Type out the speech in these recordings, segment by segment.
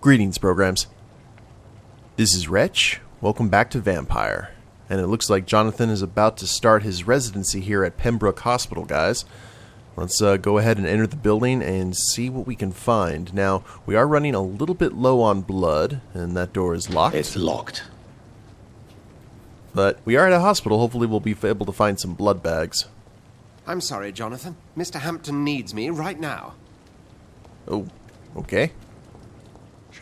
Greetings, programs. This is Wretch. Welcome back to Vampyr. And it looks like Jonathan is about to start his residency here at Pembroke Hospital, guys. Let's go ahead and enter the building and see what we can find. Now, we are running a little bit low on blood, and that door is locked. It's locked. But we are at a hospital. Hopefully we'll be able to find some blood bags. I'm sorry, Jonathan. Mr. Hampton needs me right now. Oh, okay.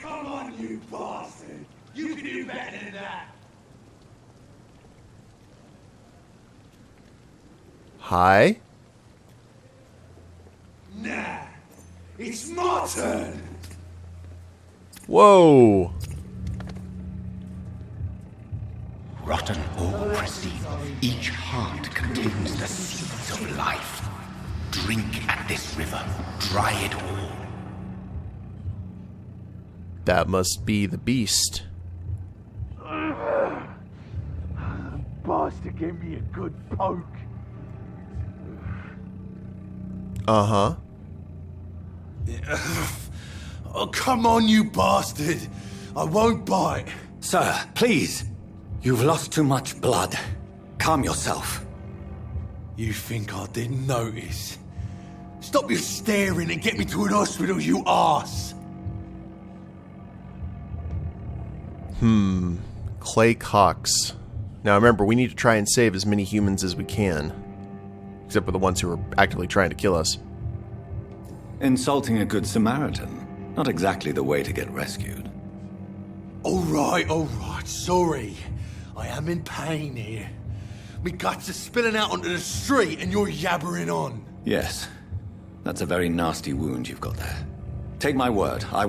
Come on, you bastard! You can do better than that! Hi? Nah, it's my turn! Whoa! Rotten or pristine, each heart contains the seeds of life. Drink at this river, dry it all. That must be the beast. Bastard gave me a good poke. Uh-huh. Oh, come on, you bastard! I won't bite. Sir, please. You've lost too much blood. Calm yourself. You think I didn't notice? Stop your staring and get me to an hospital, you arse! Clay Cox. Now remember, we need to try and save as many humans as we can. Except for the ones who are actively trying to kill us. Insulting a good Samaritan. Not exactly the way to get rescued. Alright, sorry. I am in pain here. Me guts are spilling out onto the street and you're yabbering on. Yes. That's a very nasty wound you've got there. Take my word, I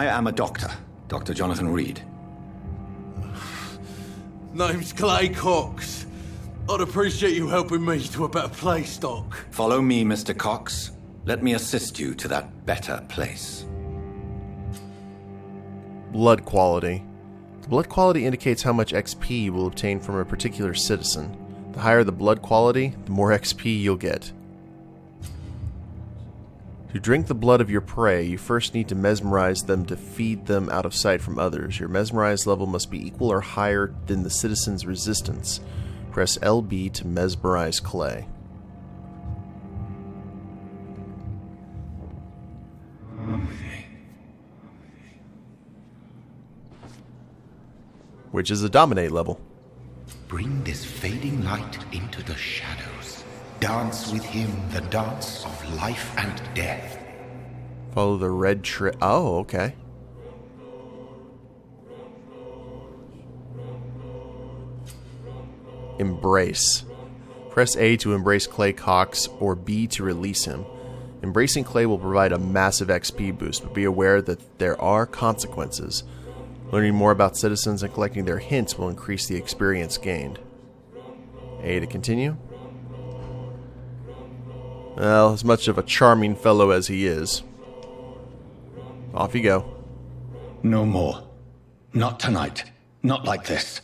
am a doctor. Dr. Jonathan Reid. Name's Clay Cox. I'd appreciate you helping me to a better place, Doc. Follow me, Mr. Cox. Let me assist you to that better place. Blood quality. The blood quality indicates how much XP you will obtain from a particular citizen. The higher the blood quality, the more XP you'll get. To drink the blood of your prey, you first need to mesmerize them to feed them out of sight from others. Your mesmerized level must be equal or higher than the citizen's resistance. Press LB to mesmerize Clay. Which is a dominate level. Bring this fading light into the shadows. Dance with him the dance of life and death. Follow the red trail. Oh, okay. Embrace. Press A to embrace Clay Cox or B to release him. Embracing Clay will provide a massive XP boost, but be aware that there are consequences. Learning more about citizens and collecting their hints will increase the experience gained. A to continue. Well, as much of a charming fellow as he is. Off you go. No more. Not tonight. Not like this.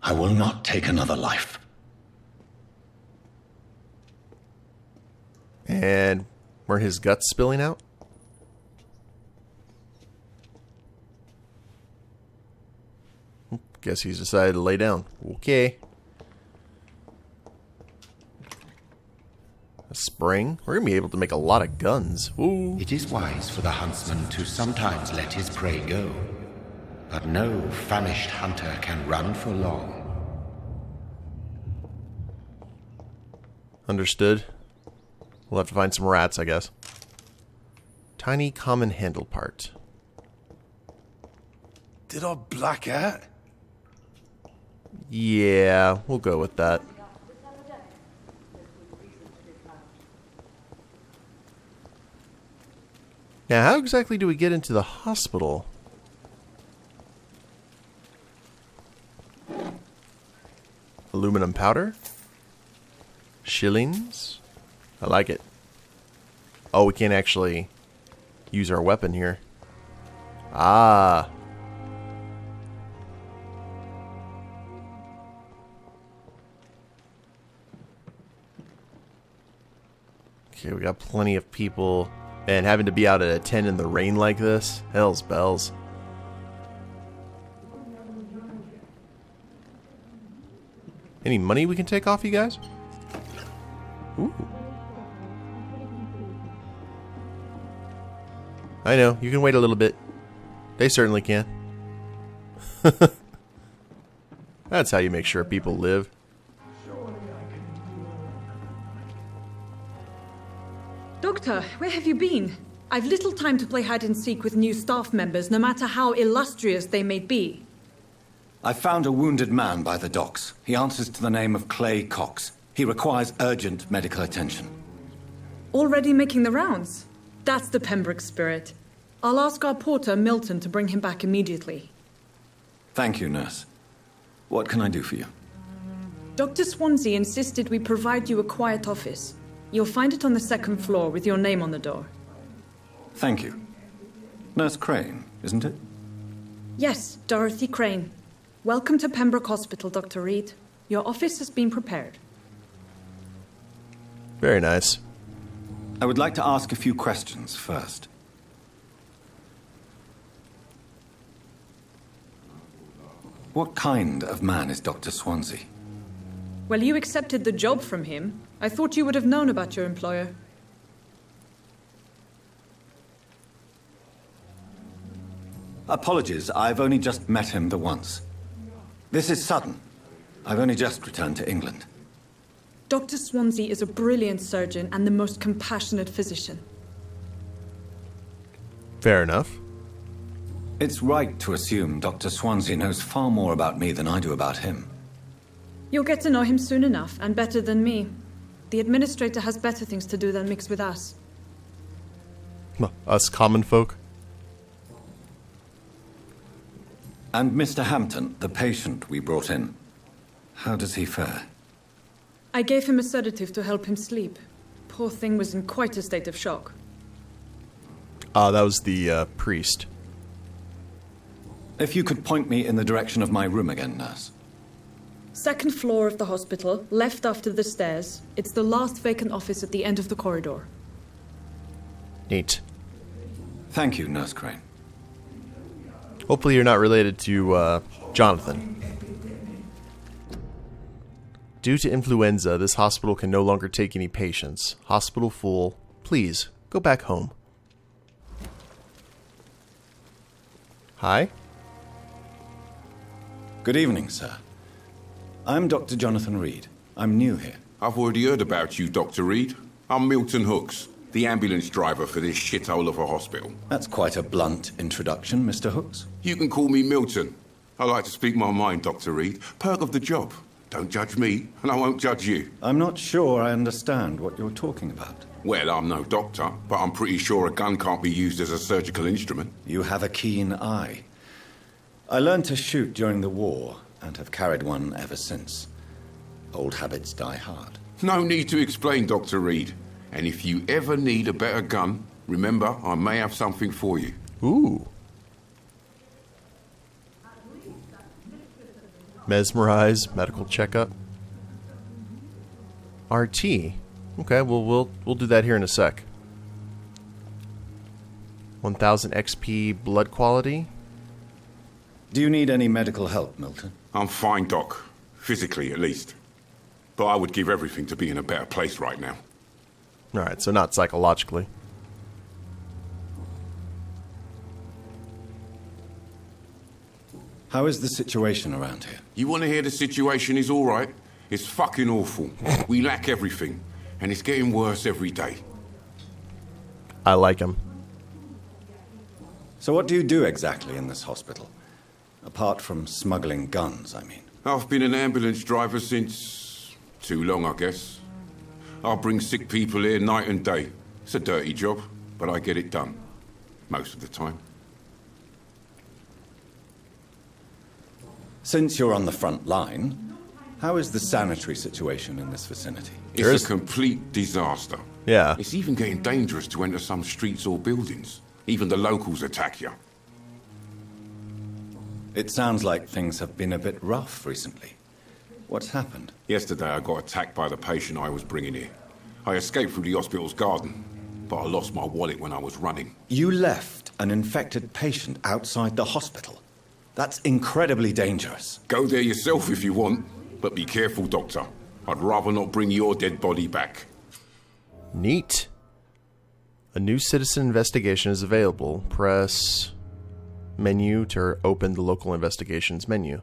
I will not take another life. And were his guts spilling out? Guess he's decided to lay down. Okay. A spring? We're going to be able to make a lot of guns. Ooh. It is wise for the huntsman to sometimes let his prey go, but no famished hunter can run for long. Understood. We'll have to find some rats, I guess. Tiny common handle part. Did I black out? Yeah, we'll go with that. Now, how exactly do we get into the hospital? Aluminum powder? Shillings? I like it. Oh, we can't actually use our weapon here. Ah. Okay, we got plenty of people And having to be out at 10 in the rain like this, hell's bells. Any money we can take off you guys? Ooh. I know, you can wait a little bit. They certainly can. That's how you make sure people live. Doctor, where have you been? I've little time to play hide and seek with new staff members, no matter how illustrious they may be. I found a wounded man by the docks. He answers to the name of Clay Cox. He requires urgent medical attention. Already making the rounds? That's the Pembroke spirit. I'll ask our porter, Milton, to bring him back immediately. Thank you, nurse. What can I do for you? Dr. Swansea insisted we provide you a quiet office. You'll find it on the second floor with your name on the door. Thank you. Nurse Crane, isn't it? Yes, Dorothy Crane. Welcome to Pembroke Hospital, Dr. Reid. Your office has been prepared. Very nice. I would like to ask a few questions first. What kind of man is Dr. Swansea? Well, you accepted the job from him. I thought you would have known about your employer. Apologies, I've only just met him the once. This is sudden. I've only just returned to England. Dr. Swansea is a brilliant surgeon and the most compassionate physician. Fair enough. It's right to assume Dr. Swansea knows far more about me than I do about him. You'll get to know him soon enough, and better than me. The administrator has better things to do than mix with us. Us common folk? And Mr. Hampton, the patient we brought in, how does he fare? I gave him a sedative to help him sleep. Poor thing was in quite a state of shock. That was the priest. If you could point me in the direction of my room again, nurse. Second floor of the hospital, left after the stairs. It's the last vacant office at the end of the corridor. Neat. Thank you, Nurse Crane. Hopefully you're not related to Jonathan. Due to influenza, this hospital can no longer take any patients. Hospital full. Please, go back home. Hi? Good evening, sir. I'm Dr. Jonathan Reid. I'm new here. I've already heard about you, Dr. Reid. I'm Milton Hooks, the ambulance driver for this shithole of a hospital. That's quite a blunt introduction, Mr. Hooks. You can call me Milton. I like to speak my mind, Dr. Reid. Perk of the job. Don't judge me, and I won't judge you. I'm not sure I understand what you're talking about. Well, I'm no doctor, but I'm pretty sure a gun can't be used as a surgical instrument. You have a keen eye. I learned to shoot during the war, and have carried one ever since. Old habits die hard. No need to explain, Dr. Reid. And if you ever need a better gun, remember, I may have something for you. Ooh. Mesmerize, medical checkup. RT. Okay, well, we'll do that here in a sec. 1000 XP blood quality. Do you need any medical help, Milton? I'm fine, Doc. Physically, at least. But I would give everything to be in a better place right now. Alright, so not psychologically. How is the situation around here? You want to hear the situation is all right? It's fucking awful. We lack everything. And it's getting worse every day. I like him. So what do you do exactly in this hospital? Apart from smuggling guns, I mean. I've been an ambulance driver since... too long, I guess. I bring sick people here night and day. It's a dirty job, but I get it done. Most of the time. Since you're on the front line, how is the sanitary situation in this vicinity? It's a complete disaster. Yeah. It's even getting dangerous to enter some streets or buildings. Even the locals attack you. It sounds like things have been a bit rough recently. What's happened? Yesterday I got attacked by the patient I was bringing here. I escaped through the hospital's garden. but I lost my wallet when I was running. You left an infected patient outside the hospital. That's incredibly dangerous. Go there yourself if you want, but be careful, Doctor. I'd rather not bring your dead body back. Neat. A new citizen investigation is available. Press menu to open the local investigations menu.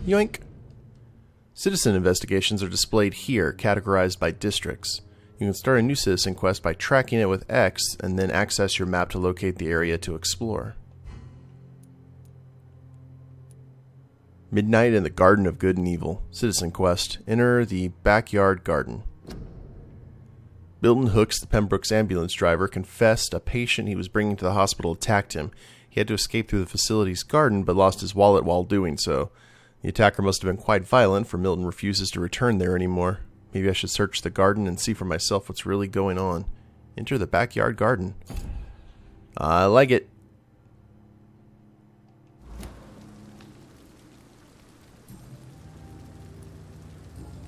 Yoink. Citizen investigations are displayed here, categorized by districts. You can start a new citizen quest by tracking it with X and then access your map to locate the area to explore. Midnight in the Garden of Good and Evil. Citizen quest. Enter the backyard garden. Milton Hooks, the Pembroke's ambulance driver, confessed a patient he was bringing to the hospital attacked him. He had to escape through the facility's garden, but lost his wallet while doing so. The attacker must have been quite violent, for Milton refuses to return there anymore. Maybe I should search the garden and see for myself what's really going on. Enter the backyard garden. I like it.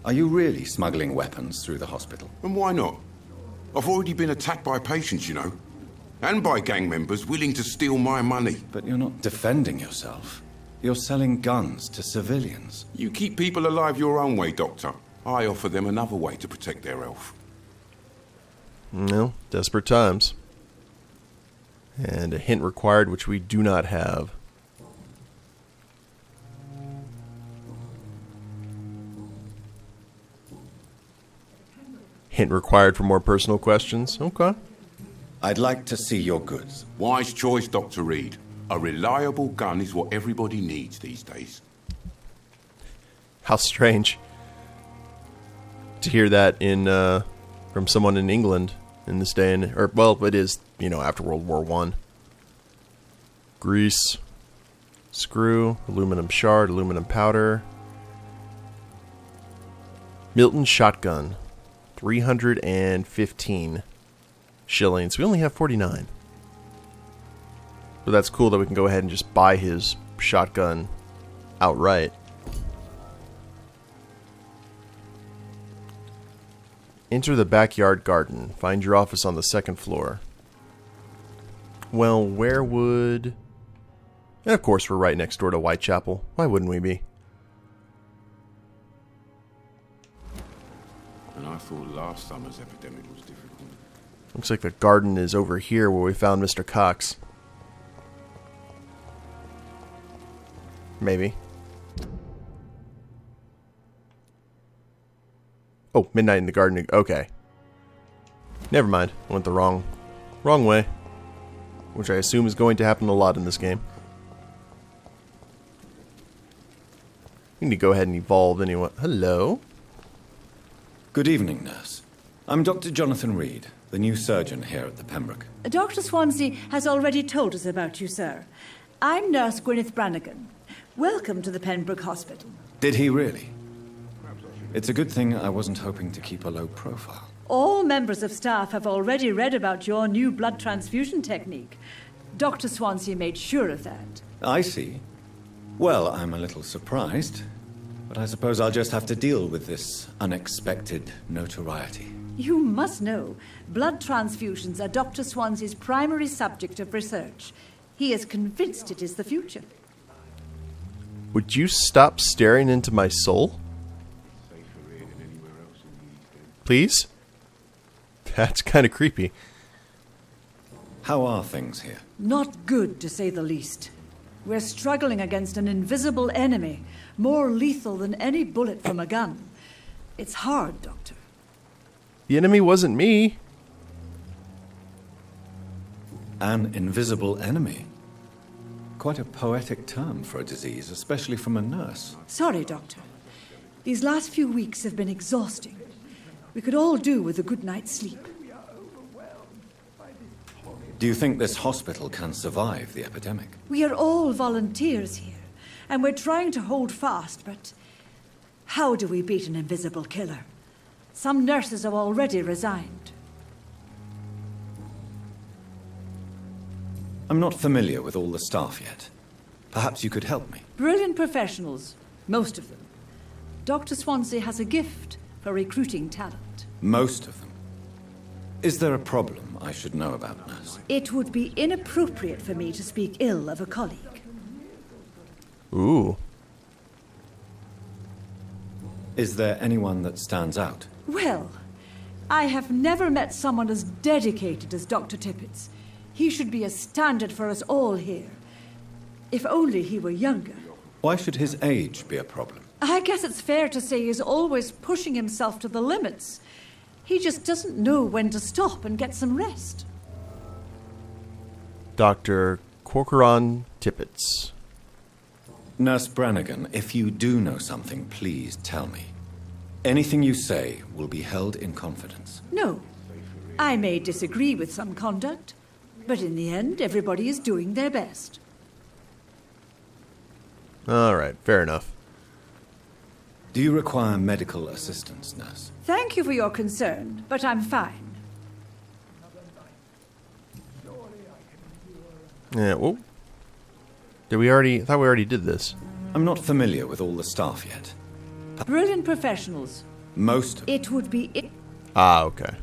Are you really smuggling weapons through the hospital? And why not? I've already been attacked by patients, you know. And by gang members willing to steal my money. But you're not defending yourself. You're selling guns to civilians. You keep people alive your own way, Doctor. I offer them another way to protect their health. No, desperate times. And a hint required, which we do not have. Hint required for more personal questions. Okay. I'd like to see your goods. Wise choice, Dr. Reid. A reliable gun is what everybody needs these days. How strange to hear that in from someone in England in this day, it is, after World War I. Grease, screw, aluminum shard, aluminum powder. Milton shotgun, 315 shillings. We only have 49. But that's cool that we can go ahead and just buy his shotgun outright. Enter the backyard garden. Find your office on the second floor. Well, where would... And of course we're right next door to Whitechapel. Why wouldn't we be? And I thought last summer's epidemic was difficult. Looks like the garden is over here where we found Mr. Cox. Maybe. Oh, midnight in the garden. Okay. Never mind. I went the wrong way. Which I assume is going to happen a lot in this game. We need to go ahead and evolve anyway. Hello? Good evening, nurse. I'm Dr. Jonathan Reid, the new surgeon here at the Pembroke. Dr. Swansea has already told us about you, sir. I'm Nurse Gwyneth Brannigan. Welcome to the Pembroke Hospital. Did he really? It's a good thing I wasn't hoping to keep a low profile. All members of staff have already read about your new blood transfusion technique. Dr. Swansea made sure of that. I see. Well, I'm a little surprised, but I suppose I'll just have to deal with this unexpected notoriety. You must know, blood transfusions are Dr. Swansea's primary subject of research. He is convinced it is the future. Would you stop staring into my soul? Please? That's kind of creepy. How are things here? Not good, to say the least. We're struggling against an invisible enemy, more lethal than any bullet from a gun. It's hard, Doctor. The enemy wasn't me. An invisible enemy? Quite a poetic term for a disease, especially from a nurse. Sorry, Doctor. These last few weeks have been exhausting. We could all do with a good night's sleep. Do you think this hospital can survive the epidemic? We are all volunteers here, and we're trying to hold fast, but how do we beat an invisible killer? Some nurses have already resigned. I'm not familiar with all the staff yet. Perhaps you could help me. Brilliant professionals, most of them. Dr. Swansea has a gift for recruiting talent. Most of them. Is there a problem I should know about, nurse? It would be inappropriate for me to speak ill of a colleague. Ooh. Is there anyone that stands out? Well, I have never met someone as dedicated as Dr. Tippett's. He should be a standard for us all here. If only he were younger. Why should his age be a problem? I guess it's fair to say he's always pushing himself to the limits. He just doesn't know when to stop and get some rest. Dr. Corcoran Tippets. Nurse Brannigan, if you do know something, please tell me. Anything you say will be held in confidence. No. I may disagree with some conduct, but in the end, everybody is doing their best. All right, fair enough. Do you require medical assistance, nurse? Thank you for your concern, but I'm fine. Yeah, whoa. I thought we already did this. I'm not familiar with all the staff yet. Brilliant professionals. Most. It would be... Ah, okay.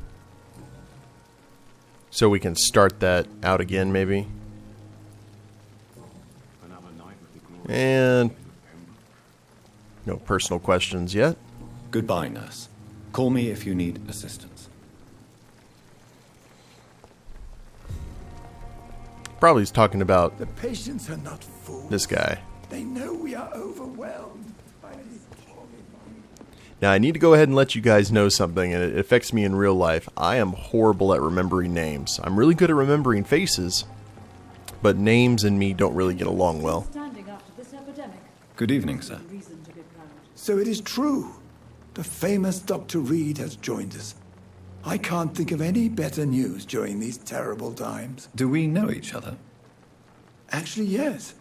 So we can start that out again, maybe? And... no personal questions yet. Goodbye, nurse. Call me if you need assistance. Probably he's talking about The patients are not fools. this guy. They know we are overwhelmed by the Now, I need to go ahead and let you guys know something, and it affects me in real life. I am horrible at remembering names. I'm really good at remembering faces, but names and me don't really get along well. Good evening, sir. So it is true. The famous Dr. Reid has joined us. I can't think of any better news during these terrible times. Do we know each other? Actually, yes.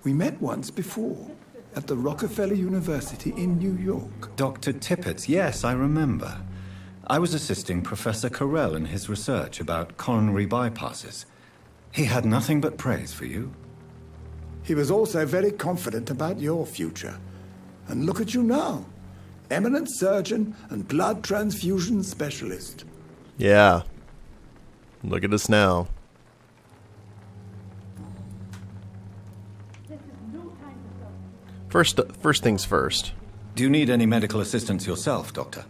We met once before at the Rockefeller University in New York. Dr. Tippett, yes, I remember. I was assisting Professor Carell in his research about coronary bypasses. He had nothing but praise for you. He was also very confident about your future. And look at you now. Eminent surgeon and blood transfusion specialist. Yeah. Look at us now. First things first. Do you need any medical assistance yourself, Doctor?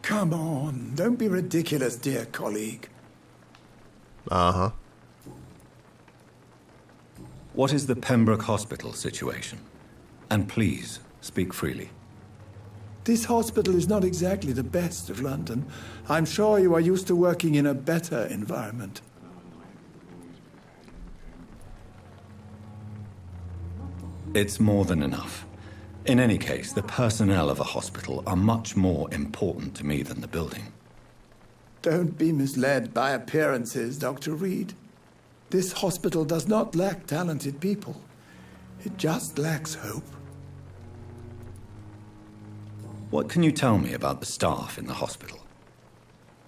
Come on, don't be ridiculous, dear colleague. Uh-huh. What is the Pembroke Hospital situation? And please, speak freely. This hospital is not exactly the best of London. I'm sure you are used to working in a better environment. It's more than enough. In any case, the personnel of a hospital are much more important to me than the building. Don't be misled by appearances, Dr. Reid. This hospital does not lack talented people. It just lacks hope. What can you tell me about the staff in the hospital?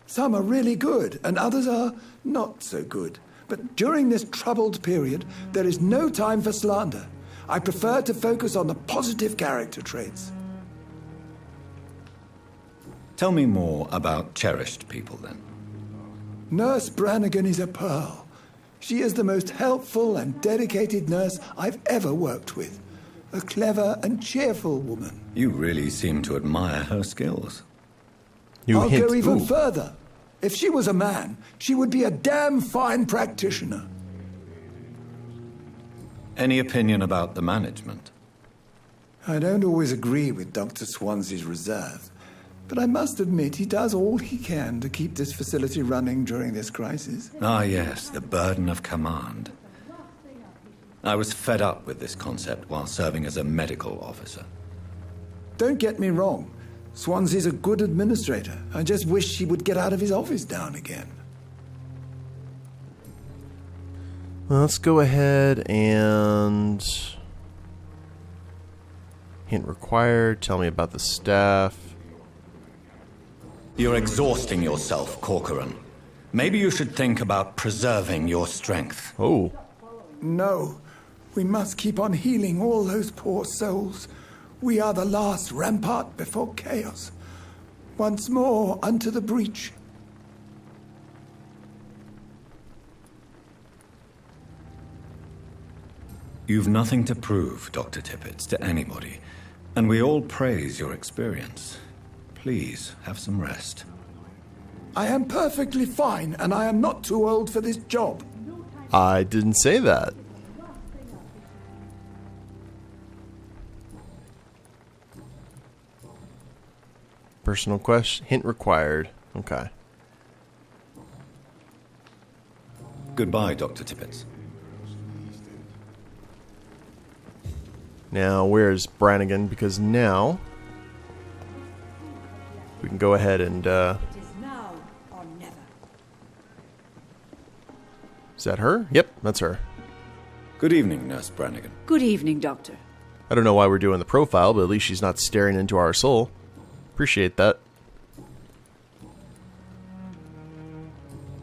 Some are really good, and others are not so good. But during this troubled period, there is no time for slander. I prefer to focus on the positive character traits. Tell me more about cherished people, then. Nurse Brannigan is a pearl. She is the most helpful and dedicated nurse I've ever worked with. A clever and cheerful woman. You really seem to admire her skills. I'll go even further. If she was a man, she would be a damn fine practitioner. Any opinion about the management? I don't always agree with Dr. Swansea's reserve, but I must admit he does all he can to keep this facility running during this crisis. Ah, yes, the burden of command. I was fed up with this concept while serving as a medical officer. Don't get me wrong. Swansea's a good administrator. I just wish he would get out of his office now and again. Well, let's go ahead and... hint required. Tell me about the staff. You're exhausting yourself, Corcoran. Maybe you should think about preserving your strength. Oh. No. We must keep on healing all those poor souls. We are the last rampart before chaos. Once more unto the breach. You've nothing to prove, Dr. Tippett, to anybody, and we all praise your experience. Please, have some rest. I am perfectly fine, and I am not too old for this job. I didn't say that. Personal question. Hint required. Okay. Goodbye, Dr. Tippett. Now, where's Brannigan? Because now we can go ahead and, It is now or never. Is that her? Yep, that's her. Good evening, Nurse Brannigan. Good evening, Doctor. I don't know why we're doing the profile, but at least she's not staring into our soul. Appreciate that.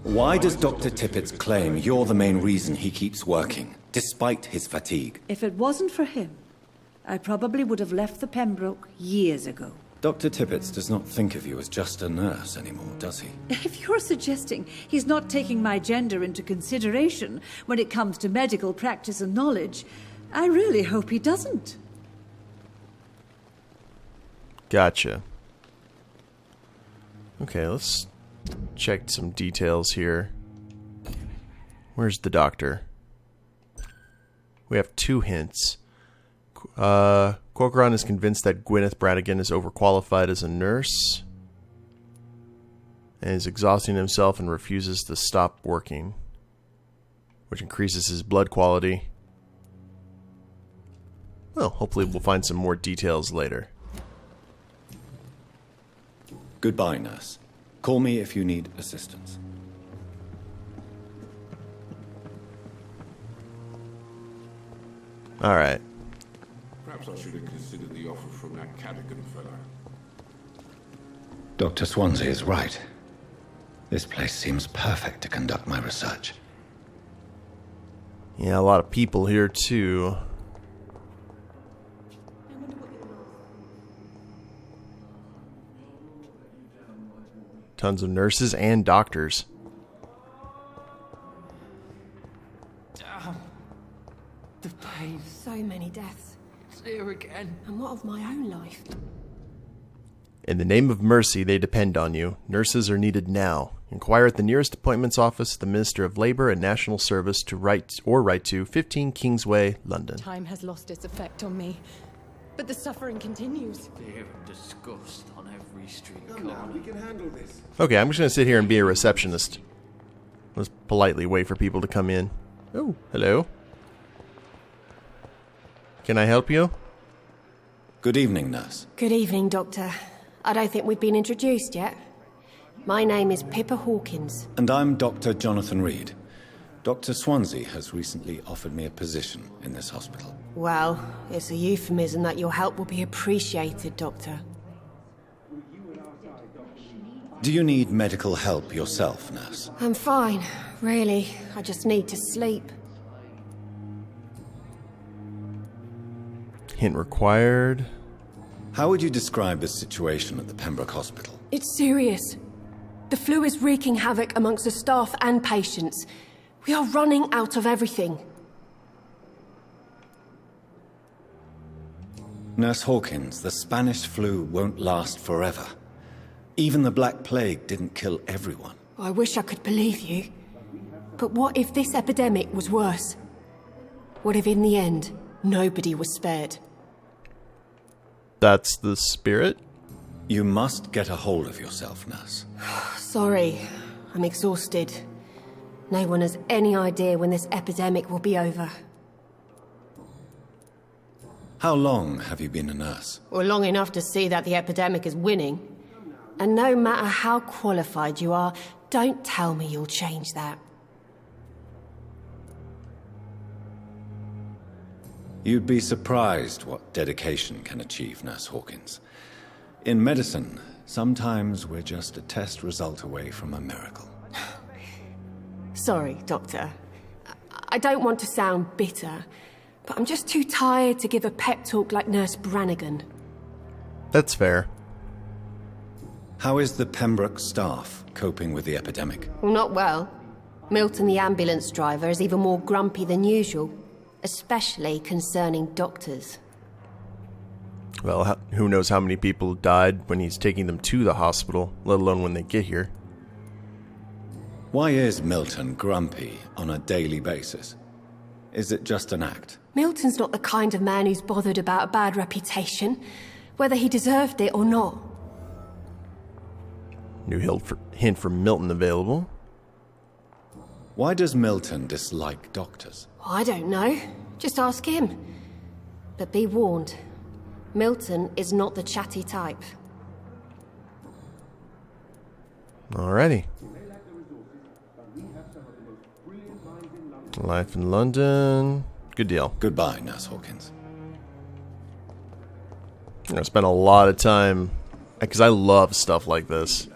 Why does Dr. Tippett claim you're the main reason he keeps working, despite his fatigue? If it wasn't for him, I probably would have left the Pembroke years ago. Dr. Tippett does not think of you as just a nurse anymore, does he? If you're suggesting he's not taking my gender into consideration when it comes to medical practice and knowledge, I really hope he doesn't. Gotcha. Okay, let's check some details here. Where's the doctor? We have 2 hints. Corcoran is convinced that Gwyneth Brannigan is overqualified as a nurse and is exhausting himself and refuses to stop working, which increases his blood quality. Well, hopefully we'll find some more details later. Goodbye, nurse. Call me if you need assistance. All right. Perhaps I should have considered the offer from that Cadogan fellow. Dr. Swansea is right. This place seems perfect to conduct my research. Yeah, a lot of people here too. Tons of nurses and doctors. The pain. So many deaths. It's here again. And what of my own life? In the name of mercy, they depend on you. Nurses are needed now. Inquire at the nearest appointments office of the Minister of Labour and National Service to write to 15 Kingsway, London. Time has lost its effect on me. But the suffering continues. Fear and disgust on every street corner. We can handle this. Okay, I'm just going to sit here and be a receptionist. Let's politely wait for people to come in. Oh, hello. Can I help you? Good evening, nurse. Good evening, Doctor. I don't think we've been introduced yet. My name is Pippa Hawkins. And I'm Dr. Jonathan Reid. Dr. Swansea has recently offered me a position in this hospital. Well, it's a euphemism that your help will be appreciated, Doctor. Do you need medical help yourself, nurse? I'm fine, really. I just need to sleep. Hint required. How would you describe the situation at the Pembroke Hospital? It's serious. The flu is wreaking havoc amongst the staff and patients. We are running out of everything. Nurse Hawkins, the Spanish flu won't last forever. Even the Black Plague didn't kill everyone. I wish I could believe you. But what if this epidemic was worse? What if in the end, nobody was spared? That's the spirit? You must get a hold of yourself, nurse. Sorry, I'm exhausted. No one has any idea when this epidemic will be over. How long have you been a nurse? Well, long enough to see that the epidemic is winning. And no matter how qualified you are, don't tell me you'll change that. You'd be surprised what dedication can achieve, Nurse Hawkins. In medicine, sometimes we're just a test result away from a miracle. Sorry, Doctor. I don't want to sound bitter, but I'm just too tired to give a pep talk like Nurse Brannigan. That's fair. How is the Pembroke staff coping with the epidemic? Well, not well. Milton, the ambulance driver, is even more grumpy than usual. especially concerning doctors. Well, who knows how many people died when he's taking them to the hospital, let alone when they get here. Why is Milton grumpy on a daily basis? Is it just an act? Milton's not the kind of man who's bothered about a bad reputation, whether he deserved it or not. New hint from Milton available. Why does Milton dislike doctors? I don't know. Just ask him. But be warned, Milton is not the chatty type. Alrighty. Life in London. Good deal. Goodbye, Nurse Hawkins. I'm going to spend a lot of time, because I love stuff like this.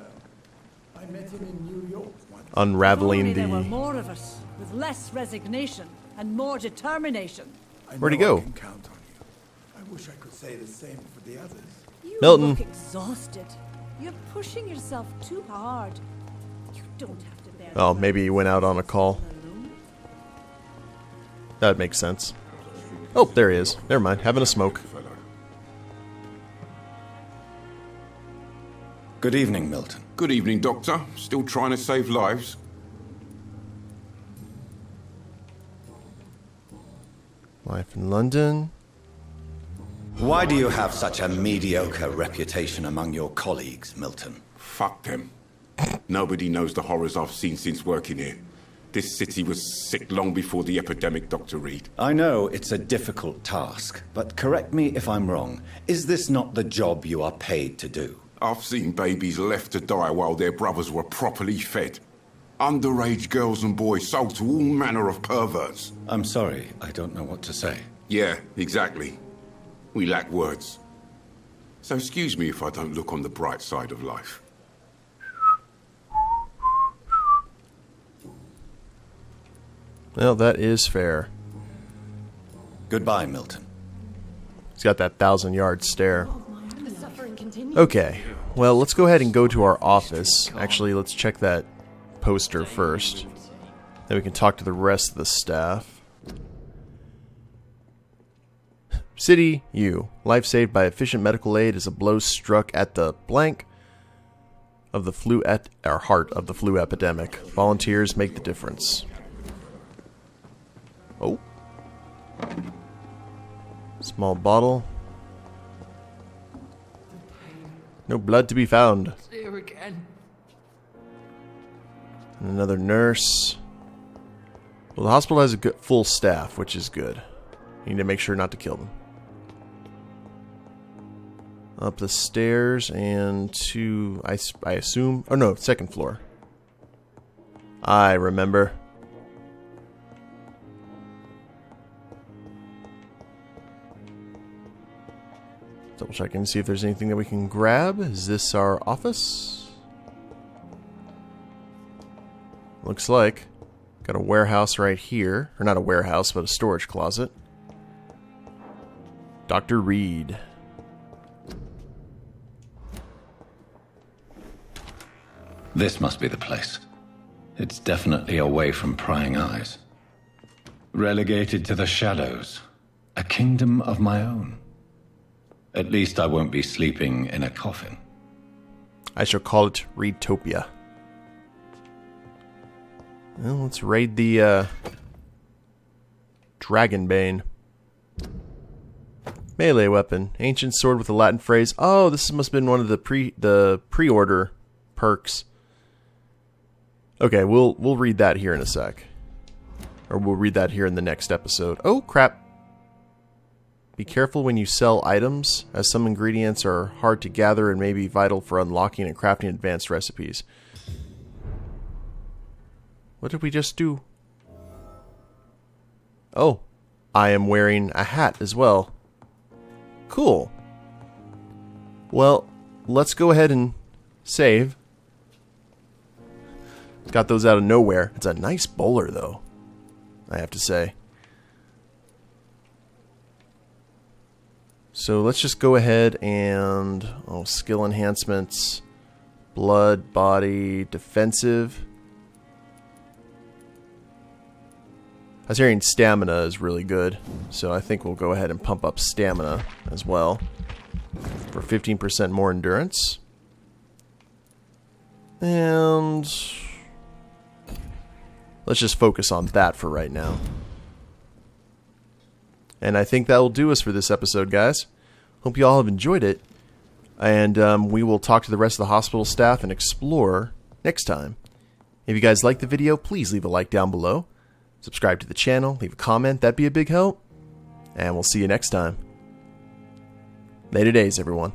Unraveling There were the... more of us, with less resignation and more determination. Where'd he go? I can count on you. I wish I could say the same for the others. You Milton. look exhausted. You're pushing yourself too hard. You don't have to bear. Oh, maybe he went out on a call. That makes sense. Oh, there he is. Never mind. Having a smoke. Good evening, Milton. Good evening, Doctor. Still trying to save lives? Life in London. Why do you have such a mediocre reputation among your colleagues, Milton? Fuck them. Nobody knows the horrors I've seen since working here. This city was sick long before the epidemic, Dr. Reid. I know it's a difficult task, but correct me if I'm wrong. Is this not the job you are paid to do? I've seen babies left to die while their brothers were properly fed. Underage girls and boys sold to all manner of perverts. I'm sorry, I don't know what to say. Yeah, exactly. We lack words. So excuse me if I don't look on the bright side of life. Well, that is fair. Goodbye, Milton. He's got that 1,000-yard stare. Okay, well, let's go ahead and go to our office. Actually, let's check that poster first. Then we can talk to the rest of the staff. City U. Life saved by efficient medical aid as a blow struck at the blank of the heart of the flu epidemic. Volunteers make the difference. Oh. Small bottle. No blood to be found. Here again. And another nurse. Well, the hospital has a good full staff, which is good. You need to make sure not to kill them. Up the stairs and to, I assume, oh no, second floor. I remember. Double checking to see if there's anything that we can grab. Is this our office? Looks like. Got a warehouse right here. Or not a warehouse, but a storage closet. Dr. Reid. This must be the place. It's definitely away from prying eyes. Relegated to the shadows. A kingdom of my own. At least I won't be sleeping in a coffin. I shall call it Reidtopia. Well, let's raid the Dragonbane. Melee weapon. Ancient sword with a Latin phrase. Oh, this must have been one of the pre-order perks. Okay, we'll read that here in a sec. Or we'll read that here in the next episode. Oh, crap. Be careful when you sell items, as some ingredients are hard to gather and may be vital for unlocking and crafting advanced recipes. What did we just do? Oh, I am wearing a hat as well. Cool. Well, let's go ahead and save. Got those out of nowhere. It's a nice bowler, though, I have to say. So let's just go ahead and... Oh, skill enhancements. Blood, body, defensive. I was hearing stamina is really good, so I think we'll go ahead and pump up stamina as well for 15% more endurance. And let's just focus on that for right now. And I think that will do us for this episode, guys. Hope you all have enjoyed it. And we will talk to the rest of the hospital staff and explore next time. If you guys liked the video, please leave a like down below. Subscribe to the channel, leave a comment, that'd be a big help. And we'll see you next time. Later days, everyone.